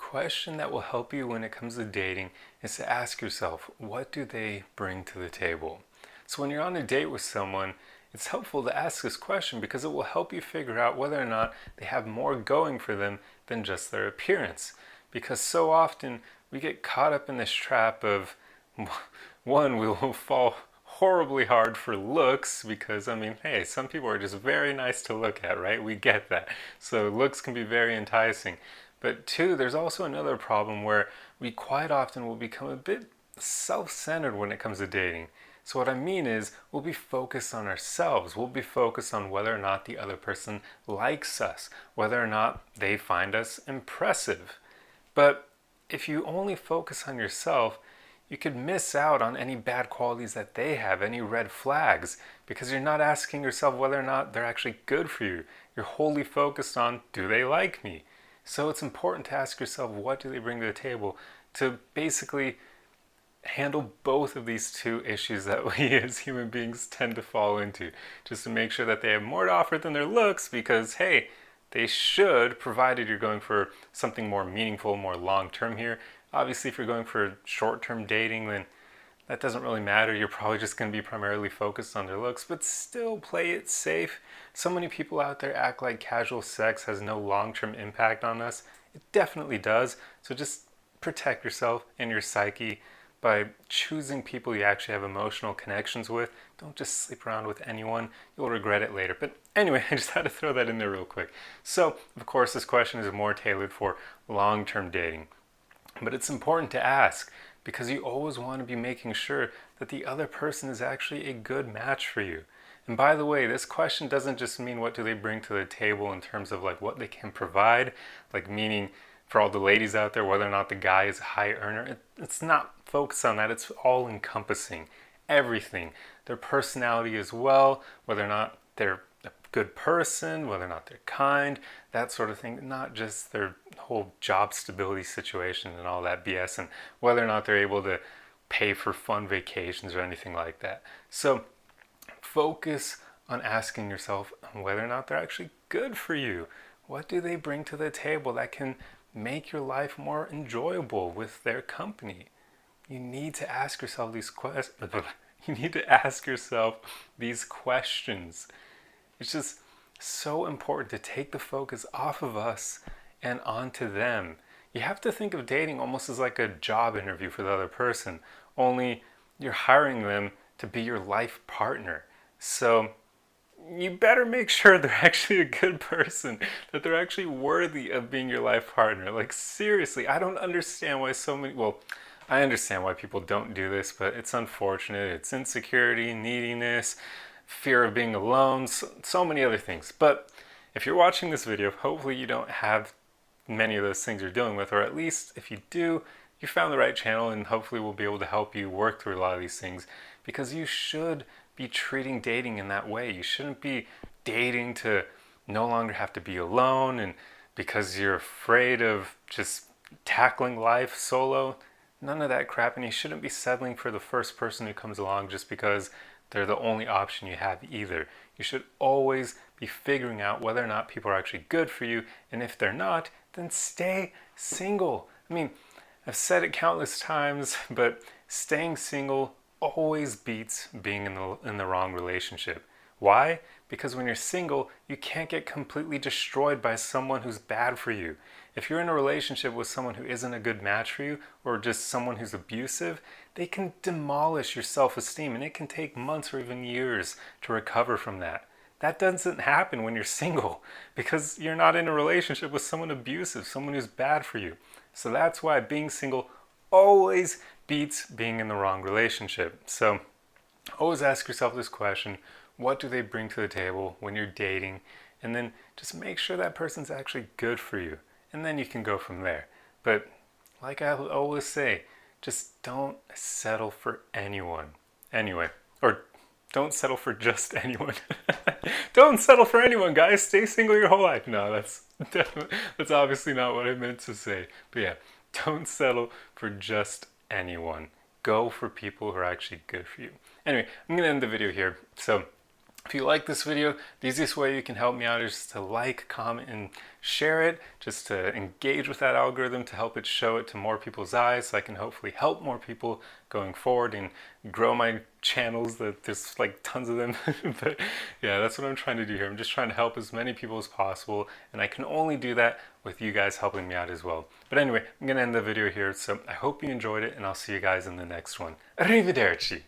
question that will help you when it comes to dating is to ask yourself, what do they bring to the table? So when you're on a date with someone, it's helpful to ask this question because it will help you figure out whether or not they have more going for them than just their appearance. Because so often we get caught up in this trap of, one, we will fall horribly hard for looks because, I mean, hey, some people are just very nice to look at, right? We get that. So looks can be very enticing. But two, there's also another problem where we quite often will become a bit self-centered when it comes to dating. So what I mean is we'll be focused on ourselves. We'll be focused on whether or not the other person likes us, whether or not they find us impressive. But if you only focus on yourself, you could miss out on any bad qualities that they have, any red flags, because you're not asking yourself whether or not they're actually good for you. You're wholly focused on, do they like me? So it's important to ask yourself, what do they bring to the table, to basically handle both of these two issues that we as human beings tend to fall into, just to make sure that they have more to offer than their looks, because hey, they should, provided you're going for something more meaningful, more long-term here. Obviously, if you're going for short-term dating, then that doesn't really matter. You're probably just going to be primarily focused on their looks, but still play it safe. So many people out there act like casual sex has no long-term impact on us. It definitely does. So just protect yourself and your psyche by choosing people you actually have emotional connections with. Don't just sleep around with anyone. You'll regret it later. But anyway, I just had to throw that in there real quick. So, of course, this question is more tailored for long-term dating. But it's important to ask because you always want to be making sure that the other person is actually a good match for you. And by the way, this question doesn't just mean what do they bring to the table in terms of like what they can provide, like meaning for all the ladies out there, whether or not the guy is a high earner. It's not focused on that. It's all encompassing. Everything. Their personality as well, whether or not they're a good person, whether or not they're kind, that sort of thing. Not just their whole job stability situation and all that BS, and whether or not they're able to pay for fun vacations or anything like that. So focus on asking yourself whether or not they're actually good for you. What do they bring to the table that can make your life more enjoyable with their company? You need to ask yourself these questions. You need to ask yourself these questions. It's just so important to take the focus off of us and onto them. You have to think of dating almost as like a job interview for the other person, only you're hiring them to be your life partner. So you better make sure they're actually a good person, that they're actually worthy of being your life partner. Like seriously, I don't understand why so many, well, I understand why people don't do this, but it's unfortunate. It's insecurity, neediness, fear of being alone, so many other things. But if you're watching this video, hopefully you don't have many of those things you're dealing with, or at least if you do, you found the right channel and hopefully we'll be able to help you work through a lot of these things, because you should be treating dating in that way. You shouldn't be dating to no longer have to be alone and because you're afraid of just tackling life solo. None of that crap, and you shouldn't be settling for the first person who comes along just because they're the only option you have either. You should always be figuring out whether or not people are actually good for you, and if they're not, then stay single. I mean, I've said it countless times, but staying single always beats being in the wrong relationship. Why? Because when you're single, you can't get completely destroyed by someone who's bad for you. If you're in a relationship with someone who isn't a good match for you, or just someone who's abusive, they can demolish your self-esteem, and it can take months or even years to recover from that. That doesn't happen when you're single, because you're not in a relationship with someone abusive, someone who's bad for you. So that's why being single always beats being in the wrong relationship. So always ask yourself this question: what do they bring to the table when you're dating? And then just make sure that person's actually good for you. And then you can go from there. But like I always say, just don't settle for anyone. Anyway, or don't settle for just anyone. Don't settle for anyone, guys. Stay single your whole life. No, that's obviously not what I meant to say. But yeah, don't settle for just anyone. Go for people who are actually good for you. Anyway, I'm going to end the video here. So If you like this video, the easiest way you can help me out is just to like, comment, and share it, just to engage with that algorithm to help it show it to more people's eyes so I can hopefully help more people going forward and grow my channels. That there's like tons of them. But yeah, that's what I'm trying to do here. I'm just trying to help as many people as possible, and I can only do that with you guys helping me out as well. But anyway, I'm gonna end the video here, so I hope you enjoyed it, and I'll see you guys in the next one. Arrivederci!